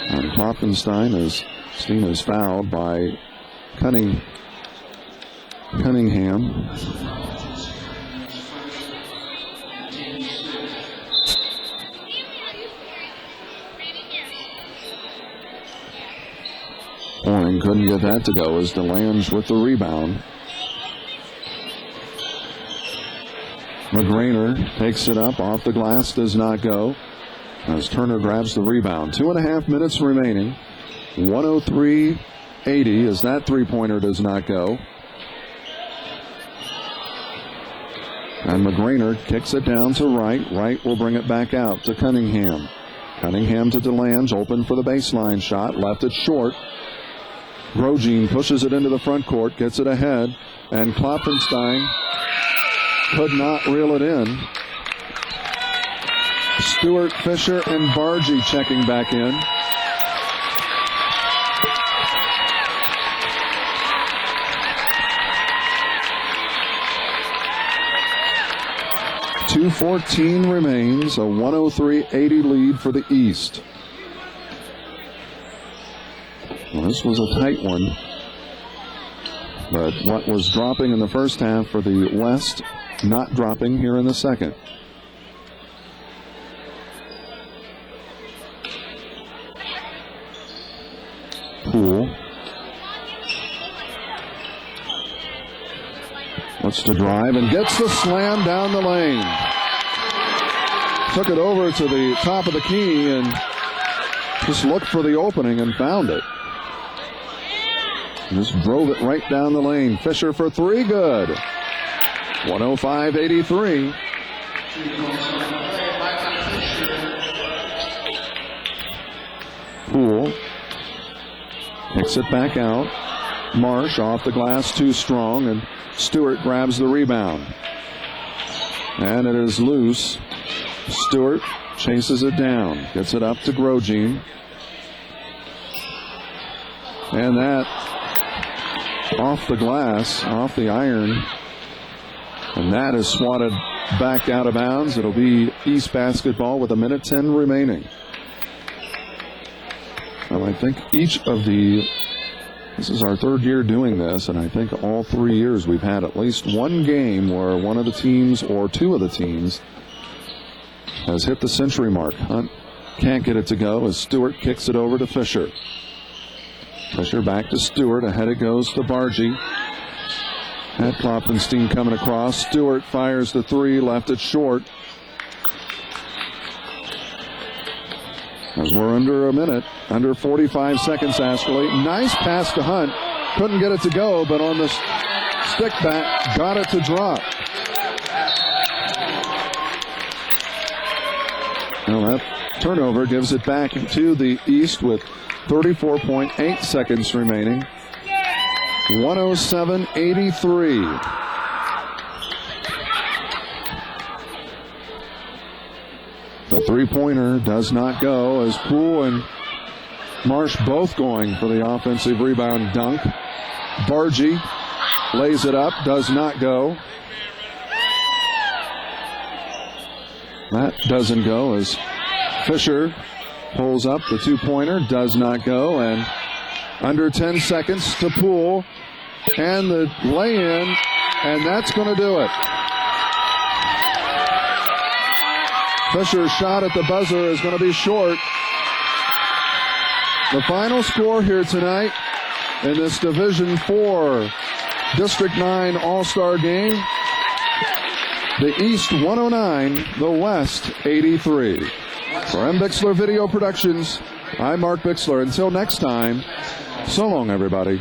And Klopfenstein is seen as fouled by Cunningham. Boring couldn't get that to go as DeLange with the rebound. McGrainer takes it up off the glass, does not go as Turner grabs the rebound. 2.5 minutes remaining. 103-80 as that three-pointer does not go. And McGrainer kicks it down to Wright. Wright will bring it back out to Cunningham. Cunningham to DeLange, open for the baseline shot. Left it short. Grosjean pushes it into the front court, gets it ahead. And Klopfenstein could not reel it in. Stewart, Fisher, and Bargy checking back in. .214 remains, a 103-80 lead for the East. Well, this was a tight one, but what was dropping in the first half for the West, not dropping here in the second. Poole wants to drive and gets the slam down the lane. Took it over to the top of the key and just looked for the opening and found it. Just drove it right down the lane. Fisher for three, good. 105-83. Poole kicks it back out. Marsh off the glass, too strong, and Stewart grabs the rebound. And it is loose. Stewart chases it down, gets it up to Grosjean. And that off the glass, off the iron. And that is swatted back out of bounds. It'll be East basketball with 1:10 remaining. Well, I think this is our third year doing this, and I think all 3 years we've had at least one game where one of the teams or two of the teams has hit the century mark. Hunt can't get it to go as Stewart kicks it over to Fisher. Fisher back to Stewart. Ahead it goes to Bargy. Had Klopfenstein coming across. Stewart fires the three, left it short. As we're under a minute, under 45 seconds actually. Nice pass to Hunt. Couldn't get it to go, but on the stick back, got it to drop. Well, that turnover gives it back to the East with 34.8 seconds remaining. 107-83. The three-pointer does not go as Poole and Marsh both going for the offensive rebound dunk. Bargy lays it up, does not go. That doesn't go as Fisher pulls up the two-pointer, does not go, and under 10 seconds to Poole, and the lay-in, and that's going to do it. Fisher's shot at the buzzer is going to be short. The final score here tonight in this Division 4 District 9 All-Star game, the East 109, the West 83. For M. Bixler Video Productions, I'm Mark Bixler. Until next time, so long, everybody.